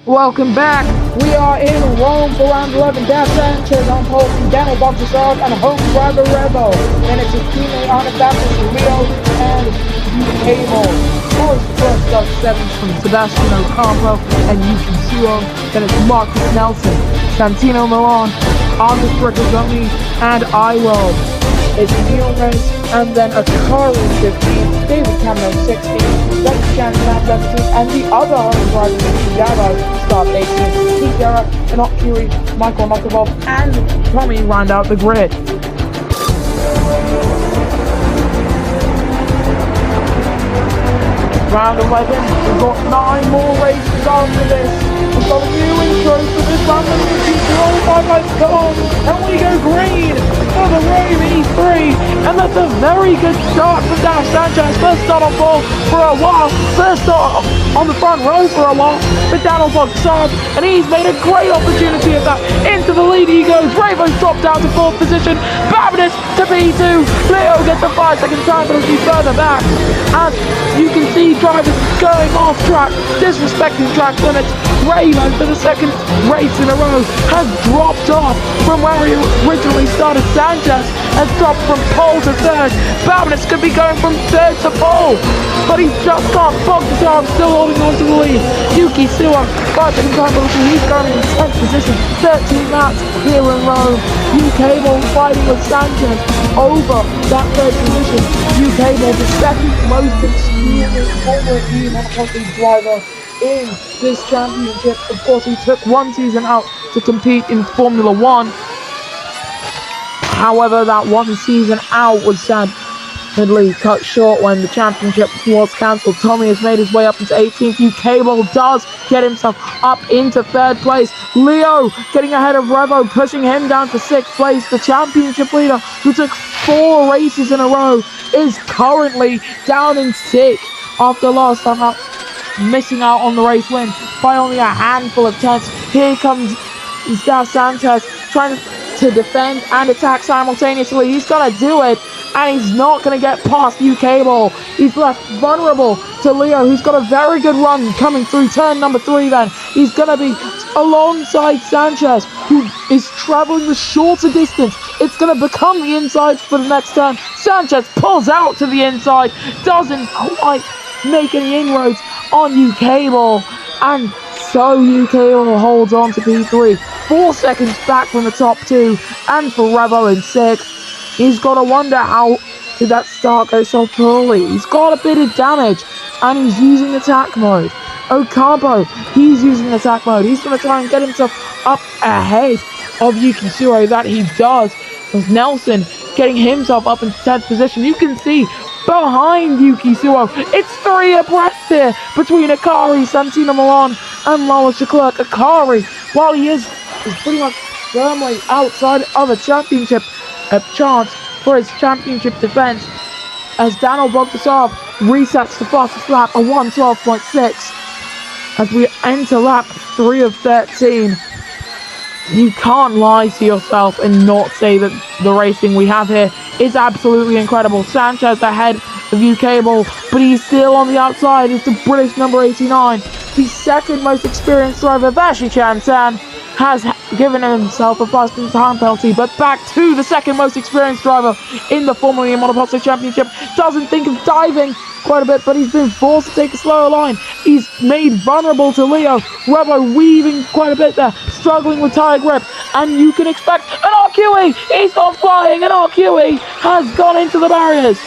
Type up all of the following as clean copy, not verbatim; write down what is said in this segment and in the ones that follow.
Welcome back. We are in Rome for round 11. Dav Sanchez on pole from Daniel Bogdasarov and home driver Revo. Then it's his teammate on the back with Leo and Cable. First up 7 from Sebastian Ocampo and Yuki Suo. Then it's Marcus Nelson, Santino Milan, Andres Riccoboni, and Iwo. It's Neil Race, and then a Akari 15, David Cameron 16, Dutch Jan 17, and the other home drivers, Jaro, start 18, Keith Garrett, Enoch Curie, Michael Nokovov, and Tommy round out the grid. Round 11, we've got 9 more races after this. We've got a new intro for this round of the future. All 5 lights come on, and we go green for the Rome E3. And that's a very good start from Dav Sanchez. First start on pole for a while. First start on the front row for a while for Daniel Bogdasarov. And he's made a great opportunity of that. Into the lead he goes. Revo's dropped down to 4th position. Babinets to P2. Leo gets a 5-second time penalty further back. As you can see, drivers going off track, disrespecting track limits. Revo, for the second race in a row, has dropped off from where he originally started. Sanchez has dropped from pole to 3rd. Babinets could be going from 3rd to pole, but he's just got Bogdasarov still holding on to the lead. Yuki Suo, 5-second time penalty, he's going in 10th position. 13 laps here in Rome. UK Ball fighting with Sanchez over that 3rd position. UK Ball, the second most experienced Formula E monopoly driver in this championship. Of course, he took one season out to compete in Formula 1. However, that one season out was sadly cut short when the championship was cancelled. Tommy has made his way up into 18th. UK Ball does get himself up into 3rd place. Leo getting ahead of Revo, pushing him down to 6th place. The championship leader, who took 4 races in a row, is currently down in 6th after last time out, missing out on the race win by only a handful of tenths. Here comes Dav Sanchez trying to defend and attack simultaneously. He's gonna do it, and he's not gonna get past UK Ball. He's left vulnerable to Leo, who's got a very good run coming through turn number 3. Then he's gonna be alongside Sanchez, who is traveling the shorter distance. It's gonna become the inside for the next turn. Sanchez pulls out to the inside, doesn't quite make any inroads on UK Ball, and so UK Ball holds on to P3, 4 seconds back from the top 2, and for Revo in 6th. He's got to wonder how did that start go so poorly. He's got a bit of damage, and he's using attack mode. Ocampo, he's using attack mode. He's going to try and get himself up ahead of Yuki Suo. That he does, with Nelson getting himself up in 10th position. You can see behind Yuki Suo, it's 3 abreast here between Akari, Santino Milan, and Lois Leclerc. Akari, while he is pretty much firmly outside of a championship chance for his championship defense, as Daniel Bogdasarov resets the fastest lap, a 1:12.6, as we enter lap 3 of 13. You can't lie to yourself and not say that the racing we have here is absolutely incredible. Sanchez ahead of UK Ball, but he's still on the outside. It's the British number 89. The second most experienced driver, Vashi Chansan, has given himself a 5-second time penalty, but back to the second most experienced driver in the Formula E Monopoly Championship. Doesn't think of diving quite a bit, but he's been forced to take a slower line. He's made vulnerable to Leo. Revo weaving quite a bit there, struggling with tire grip, and you can expect an RQE. He's gone flying. An RQE has gone into the barriers.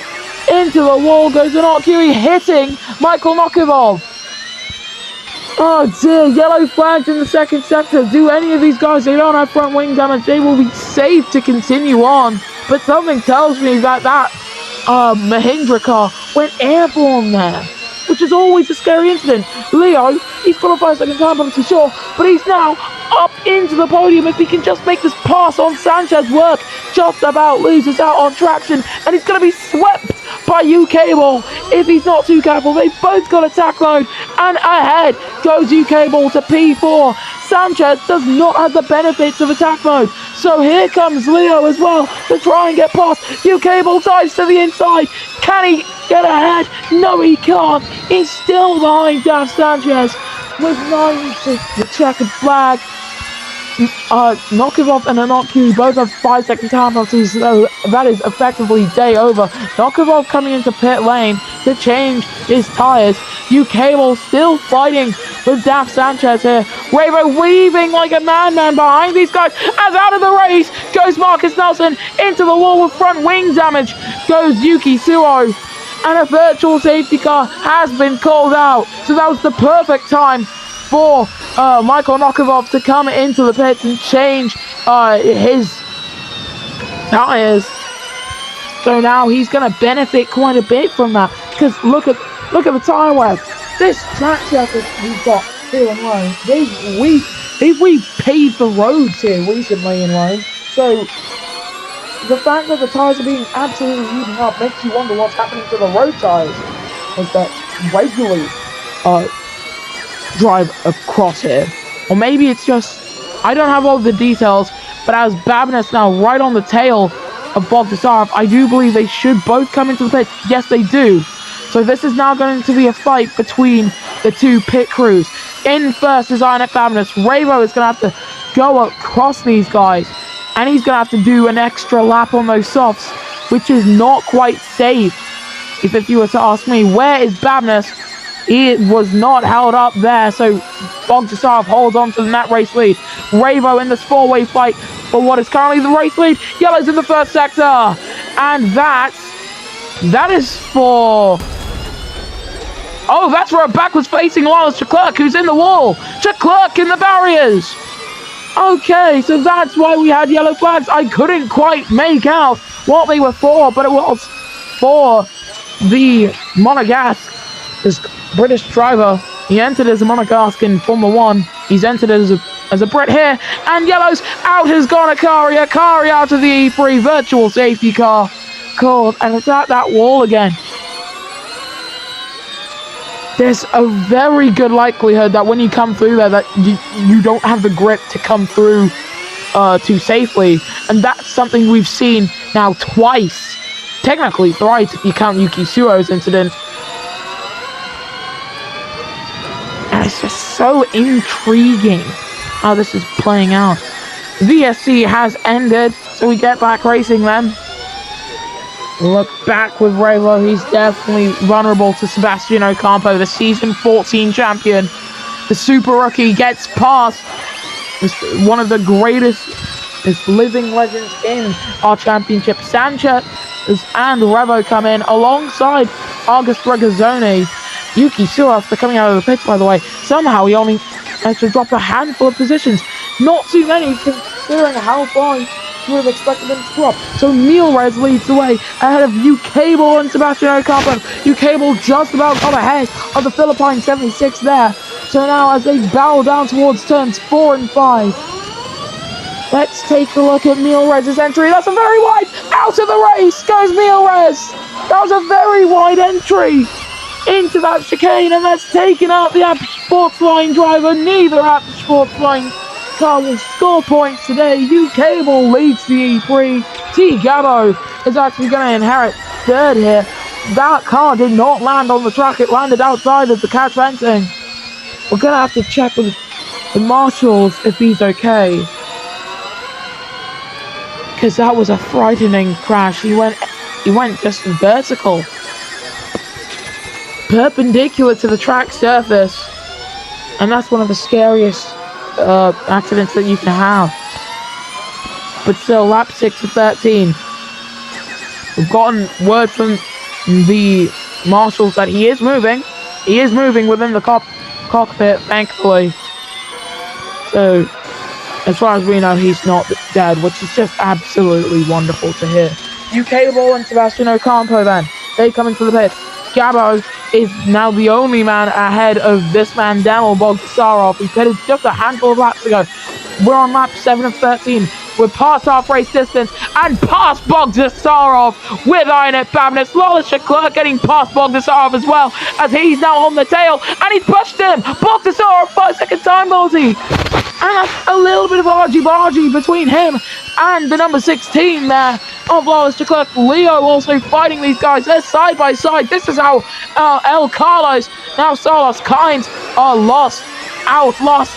Into the wall goes an RQE, hitting Michael Nokovov. Oh dear, yellow flags in the second sector. Do any of these guys, they don't have front wing damage, they will be safe to continue on. But something tells me that Mahindra car went airborne there, which is always a scary incident. Leo, he's got a 5-second time penalty, sure, but he's now up into the podium. If he can just make this pass on Sanchez work, just about loses out on traction, and he's going to be swept by UK Ball if he's not too careful. They've both got attack mode, and ahead goes UK Ball to P4. Sanchez does not have the benefits of attack mode, so here comes Leo as well to try and get past. UK Ball dives to the inside. Can he get ahead? No, he can't. He's still behind Dav Sanchez. with 9 to the checkered flag. Knockoff and Anoku both have 5-second time penalties, so that is effectively day over. Knockoff coming into pit lane to change his tires. Cable still fighting with Daph Sanchez here. Ravo weaving like a madman behind these guys, as out of the race goes Marcus Nelson. Into the wall with front wing damage goes Yuki Suo. And a virtual safety car has been called out. So that was the perfect time for Michael Knockoff to come into the pits and change his tires. So now he's going to benefit quite a bit from that. Because look at the tire wear. This track surface we've got here in Rome, we paved the roads here recently in Rome. So the fact that the tires are being absolutely eaten up makes you wonder what's happening to the road tires. Is that regularly drive across here, or maybe it's just, I don't have all the details, but as Babinet's now right on the tail of Bogdasarov, I do believe they should both come into the pit. Yes, they do. So this is now going to be a fight between the two pit crews. In first is Iron Babinets. Ravo is going to have to go across these guys, and he's going to have to do an extra lap on those softs, which is not quite safe. If you were to ask me, where is Babinets? It was not held up there, so Bogdasarov holds on to the net race lead. Ravo in this four-way fight for what is currently the race lead. Yellow's in the first sector, and that is for... Oh, that's for a backwards-facing Lawrence Leclerc, who's in the wall. Leclerc in the barriers. Okay, so that's why we had yellow flags. I couldn't quite make out what they were for, but it was for the Monegasque. This British driver, he entered as a Monegasque in Formula 1. He's entered as a Brit here, and yellow's out has gone Akari out of the E3 virtual safety car called, and it's at that wall again. There's a very good likelihood that when you come through there that you don't have the grip to come through too safely, and that's something we've seen now twice, technically thrice if you count Yuki Suo's incident. And it's just so intriguing how this is playing out. VSC has ended, so we get back racing then. Look back with Ravo, he's definitely vulnerable to Sebastian Ocampo, the season 14 champion. The super rookie gets past one of the greatest living legends in our championship. Sanchez and Ravo come in alongside August Regazzoni. Yuki Suo, after coming out of the pits, by the way, somehow he only has to drop a handful of positions. Not too many, considering how far you would have expected them to drop. So Mealres leads the way ahead of Cable and Sebastian Ocampo. Cable just about got ahead of the Philippine 76 there. So now as they bow down towards turns 4 and 5, let's take a look at Mealres' entry. That's a very wide, out of the race goes Mealres. That was a very wide entry into that chicane, and that's taken out the App Sportsline driver. Neither App Sportsline car will score points today. Cable leads the E3. T Gabo is actually going to inherit third here. That car did not land on the track. It landed outside of the catch fencing. We're going to have to check with the marshals if he's okay, because that was a frightening crash. He went just vertical, perpendicular to the track surface, and that's one of the scariest accidents that you can have. But still, lap 6 of 13. We've gotten word from the marshals that he is moving. He is moving within the cockpit, thankfully. So, as far as we know, he's not dead, which is just absolutely wonderful to hear. Cable and Sebastian Ocampo then, they come into the pit. Gabo is now the only man ahead of this man, Daniel Bogdasarov. We pitted just a handful of laps ago. We're on lap 7 of 13. We're past half race distance and past Bogdasarov with Iron at Babinets. Lawless Leclerc getting past Bogdasarov as well, as he's now on the tail, and he's pushed him. Bogdasarov 5-second time penalty. And that's a little bit of argy-bargy between him and the number 16 there of Lawless Leclerc. Leo also fighting these guys. They're side by side. This is how El Carlos, now Salas Kynes, are lost out lost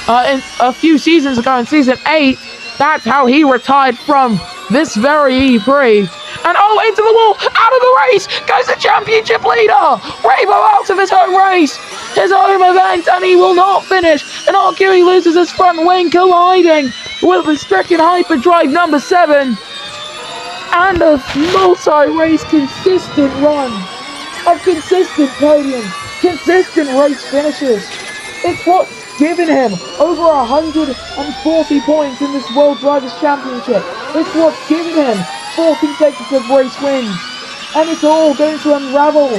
in a few seasons ago in season 8. That's how he retired from this very Prix. And into the wall, out of the race goes the championship leader. Rainbow out of his home race, his home event, and he will not finish. And Arcuri loses his front wing, colliding with the stricken hyperdrive number 7. And a multi-race consistent run of consistent podiums, consistent race finishes. It's what's given him over 140 points in this World Drivers' Championship. It's what's given him 4 consecutive race wins. And it's all going to unravel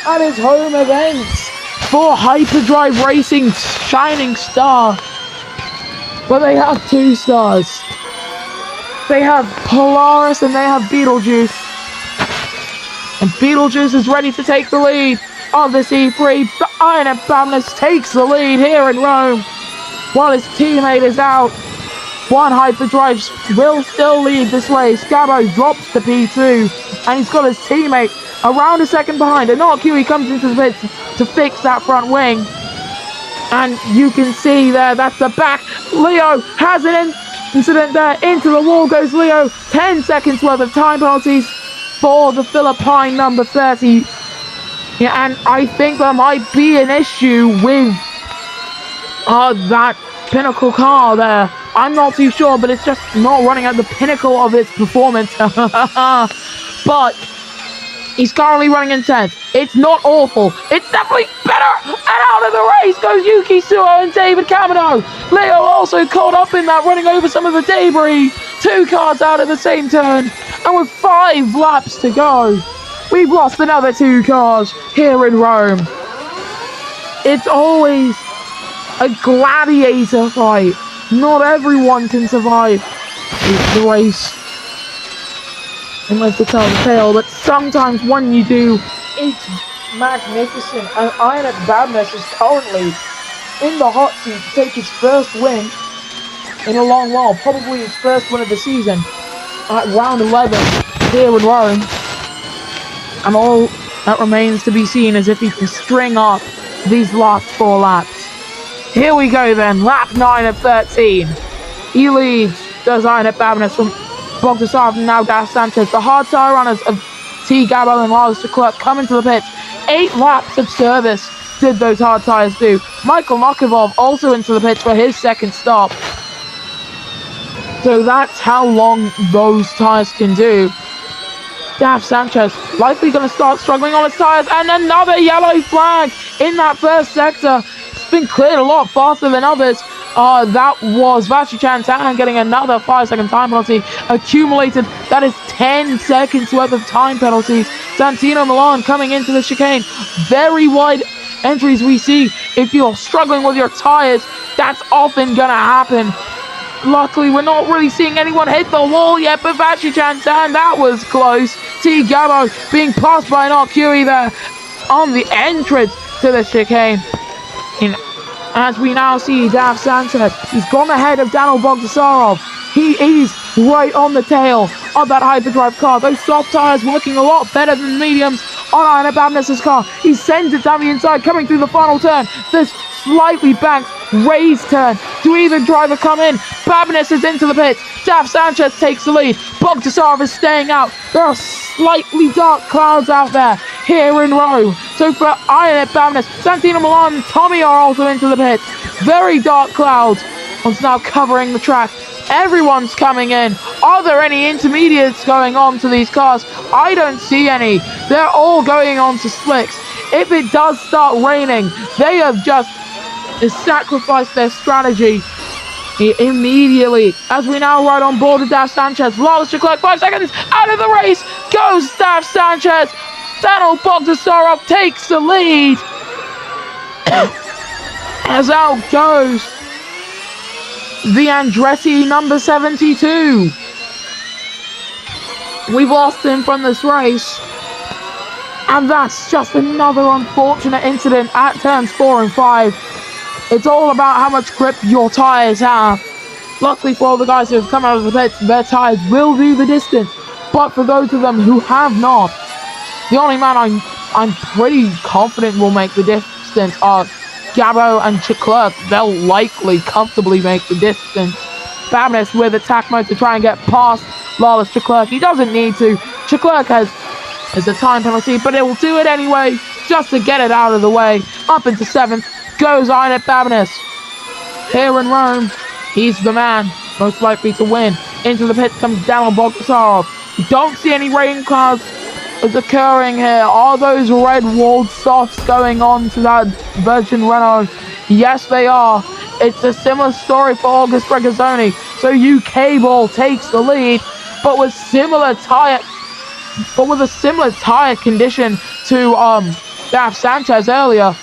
at his home events for Hyperdrive Racing's shining star. But they have 2 stars. They have Polaris and they have Beetlejuice. And Beetlejuice is ready to take the lead of this E3. But Iron and Babness takes the lead here in Rome while his teammate is out. One Hyperdrive will still lead this race. Gabo drops to P2 and he's got his teammate around a second behind. And Arcuri comes into the pits to fix that front wing. And you can see there, that's the back. Leo has an incident there. Into the wall goes Leo. 10 seconds worth of time penalties for the Philippine number 30. Yeah, and I think there might be an issue with that pinnacle car there. I'm not too sure, but it's just not running at the pinnacle of its performance. But he's currently running in 10th. It's not awful. It's definitely better. And out of the race goes Yuki Suo and David Camino. Leo also caught up in that, running over some of the debris. 2 cars out of the same turn. And with 5 laps to go, we've lost another 2 cars here in Rome. It's always a gladiator fight. Not everyone can survive the race and live to tell the tale, but sometimes when you do, it's magnificent. And Iron at Badness is currently in the hot seat to take his first win in a long while, probably his first win of the season at round 11 here in Rome. And all that remains to be seen is if he can string up these last 4 laps. Here we go then, lap 9 of 13. He leads, does Iron at Babness from Bogdasar and now Das Sanchez. The hard tire runners of T. Gabo and Lars Leclerc come into the pits. 8 laps of service did those hard tires do. Michael Nokovov also into the pits for his second stop. So that's how long those tires can do. Daf Sanchez likely going to start struggling on his tires, and another yellow flag in that first sector. It's been cleared a lot faster than others. That was Vashi Chantan getting another 5-second time penalty accumulated. That is 10 seconds worth of time penalties. Santino Milan coming into the chicane. Very wide entries we see. If you're struggling with your tires, that's often going to happen. Luckily, we're not really seeing anyone hit the wall yet, but Vashi Chantan, that was close. T. Gabo being passed by an Arcuri there on the entrance to the chicane. As we now see Dav Sanchez, he's gone ahead of Daniel Bogdasarov. He is right on the tail of that hyperdrive car. Those soft tires working a lot better than mediums on Iron Babness' car. He sends it down the inside, coming through the final turn. This slightly banked raised turn. Do either driver come in? Babness is into the pits. Dav Sanchez takes the lead. Bogdasarov is staying out. There are slightly dark clouds out there here in Rome. So for Iron Babness, Santino Milan and Tommy are also into the pits. Very dark clouds. One's now covering the track. Everyone's coming in. Are there any intermediates going on to these cars? I don't see any. They're all going on to slicks. If it does start raining, they have just sacrificed their strategy immediately. As we now ride on board with Dav Sanchez. Lars Leclerc, 5 seconds out of the race goes Dav Sanchez. Daniel Bogdasarov takes the lead. As out goes the Andretti number 72. We've lost him from this race. And that's just another unfortunate incident at turns 4 and 5. It's all about how much grip your tyres have. Luckily for all the guys who have come out of the pits, their tyres will do the distance. But for those of them who have not, the only man I'm pretty confident will make the distance are Gabo and Leclerc, they'll likely comfortably make the distance. Babinus with attack mode to try and get past Lawless Leclerc. He doesn't need to. Leclerc has a time penalty, but it will do it anyway, just to get it out of the way. Up into 7th goes Inet Babinus. Here in Rome, he's the man most likely to win. Into the pits comes Daniel Bogdasarov. You don't see any rain clouds is occurring here. Are those red walled softs going on to that Virgin Renault? Yes, they are. It's a similar story for August Regazzoni. So UK Ball takes the lead, but with a similar tire condition to Daf Sanchez earlier.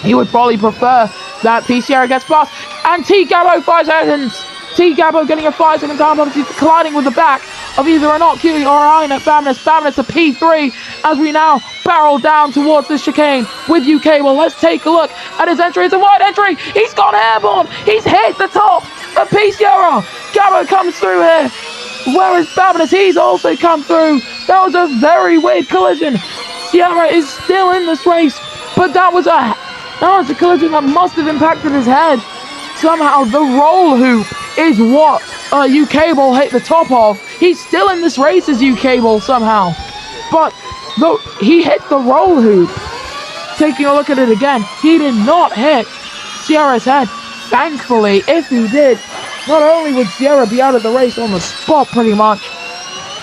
He would probably prefer that PCR gets past. And T Gabo 5 seconds. T Gabo getting a 5-second time penalty, colliding with the back of either an Oculi or Inet Babinus. Babinus a P3 as we now barrel down towards the chicane with UK. Well, let's take a look at his entry. It's a wide entry. He's gone airborne. He's hit the top of PCR. Gabo comes through here. Where is Babinus? He's also come through. That was a very weird collision. Sierra is still in this race, but that was a collision that must have impacted his head. Somehow the roll hoop is what UK Ball hit the top of. He's still in this race as UK Ball somehow. But he hit the roll hoop. Taking a look at it again, he did not hit Sierra's head. Thankfully, if he did, not only would Sierra be out of the race on the spot pretty much,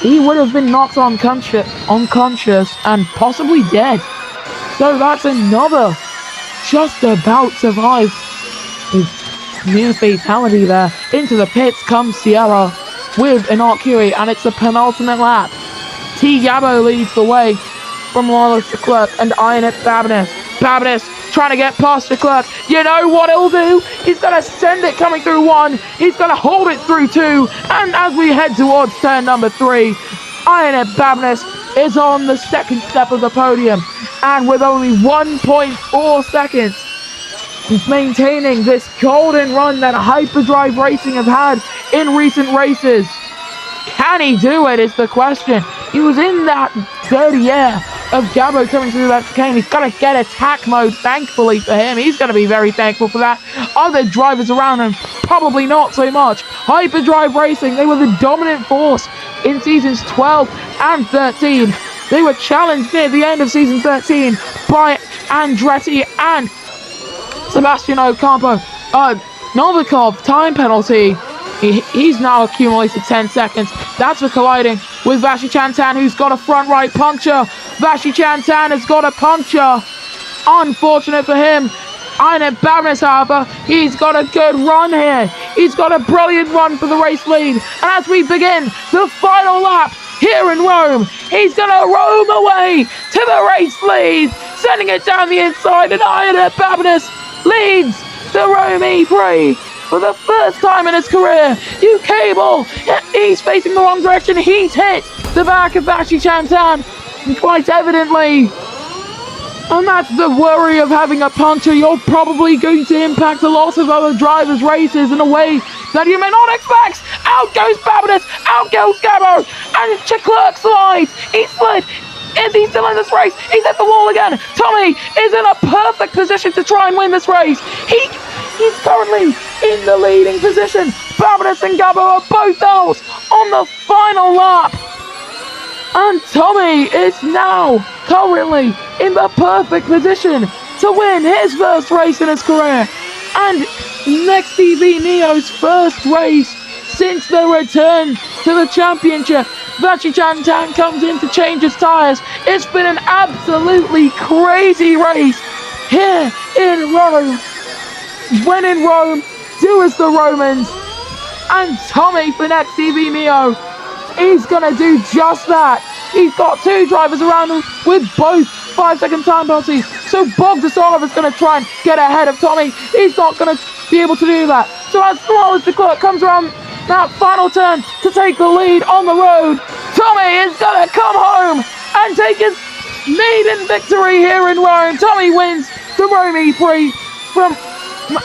he would have been knocked unconscious and possibly dead. So that's another just about survived near fatality there. Into the pits comes Sierra with an Arcury, and it's the penultimate lap. T Gabo leads the way from Lawless Leclerc and Inet Babinus. Babinus trying to get past Leclerc. You know what he'll do? He's going to send it coming through 1. He's going to hold it through 2. And as we head towards turn number 3, Inet Babinus is on the second step of the podium. And with only 1.4 seconds, he's maintaining this golden run that Hyperdrive Racing have had in recent races. Can he do it is the question. He was in that dirty air of Gabo coming through that chicane. He's got to get attack mode, thankfully for him. He's going to be very thankful for that. Other drivers around him, probably not so much. Hyperdrive Racing, they were the dominant force in seasons 12 and 13. They were challenged near the end of season 13 by Andretti and Sebastian Ocampo. Novikov, time penalty. He's now accumulated 10 seconds. That's for colliding with Vashi Chantan, who's got a front right puncture. Vashi Chantan has got a puncture. Unfortunate for him. Inet Babinus, however, he's got a good run here. He's got a brilliant run for the race lead. And as we begin the final lap here in Rome, he's going to roam away to the race lead, sending it down the inside, and Inet Babinus leads the Rome Prix for the first time in his career. UK Ball, he's facing the wrong direction. He's hit the back of Vashi Chantan quite evidently. And that's the worry of having a puncture. You're probably going to impact a lot of other drivers' races in a way that you may not expect. Out goes Babinus, out goes Gabo, and Leclerc slides. He slid. Is he still in this race? He's at the wall again. Tommy is in a perfect position to try and win this race. He's currently in the leading position. Babinus and Gabo are both out on the final lap. And Tommy is now currently in the perfect position to win his first race in his career. And next TV Neo's first race since the return to the championship. Vashi Chantan comes in to change his tyres. It's been an absolutely crazy race here in Rome. When in Rome, do as the Romans. And Tommy for next TV Neo, he's going to do just that. He's got two drivers around him with both 5-second time penalties. So Bogdasarov is going to try and get ahead of Tommy. He's not going to be able to do that. So as Leclerc comes around that final turn to take the lead on the road, Tommy is going to come home and take his maiden victory here in Rome. Tommy wins the Rome Prix from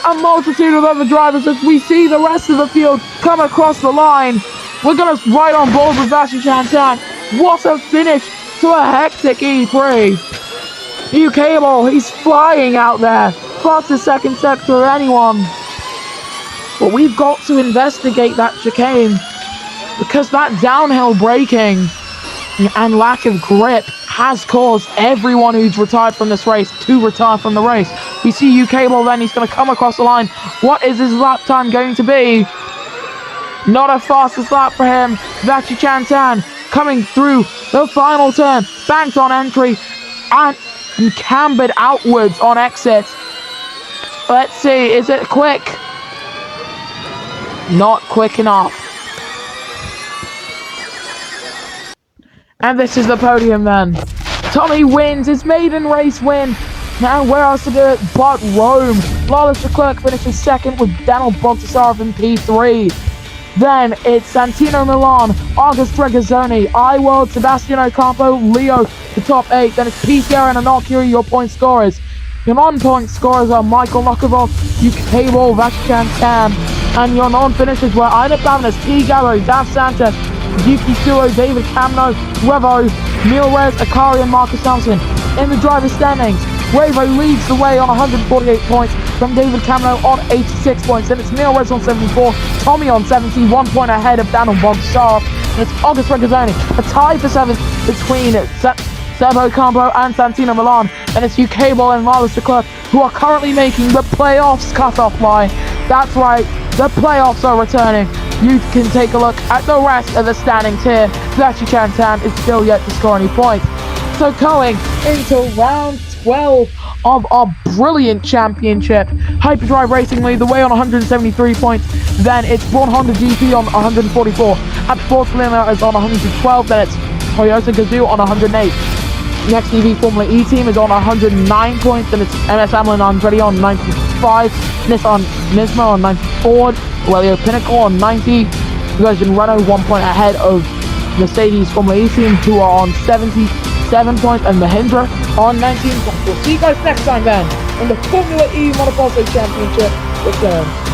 a multitude of other drivers as we see the rest of the field come across the line. We're going to ride on board with Vashi Chantan. What a finish to a hectic E3. UK Ball, he's flying out there. fastest second sector of anyone. But we've got to investigate that chicane, because that downhill braking and lack of grip has caused everyone who's retired from this race to retire from the race. We see UK Ball then, he's going to come across the line. What is his lap time going to be? Not a fastest lap for him. Vachi Chantan coming through the final turn, banked on entry and cambered outwards on exit. Let's see, is it quick? Not quick enough. And this is the podium then. Tommy wins his maiden race win. Now where else to do it but Rome. Lawless Leclerc finishes second with Daniel Bontasarov in P3. Then it's Santino Milan, August Regazzoni, iWorld, Sebastian Ocampo, Leo, the top 8. Then it's PCR and Anokiri, your point scorers. Your non-point scorers are Michael Lokovov, UK Ball, Vashchan Tam. And your non-finishers were Ina Bavnas, T. Gallo, Dav Santa, Yuki Suo, David Camno, Revo, Neil Rez, Akari and Marcus Thompson. In the driver's standings, Revo leads the way on 148 points from David Camno on 86 points. Then it's Neil Rez on 74, Tommy on 70, 1 point ahead of Daniel Bontasarov. And it's August Regazzoni, a tie for 7th between Sebo Campo and Santino Milan. And it's UK Ball and Lawless Leclerc who are currently making the playoffs cutoff line. That's right, the playoffs are returning. You can take a look at the rest of the standings here. Vachi Chantan is still yet to score any points. So going into round 12 of our brilliant championship, Hyperdrive Racing lead the way on 173 points. Then it's Braun Honda GP on 144. At Sports Lima is on 112. Then it's Toyota Gazoo on 108. Next EV Formula E team is on 109 points. Then it's MS Amlin Andretti on 95. Nissan Nismo on 94. Welio Pinnacle on 90. Version Renault 1 point ahead of Mercedes Formula E team, who are on 77 points, and Mahindra on 19 points. We'll see you guys next time then when the Formula E Monoposto Championship returns.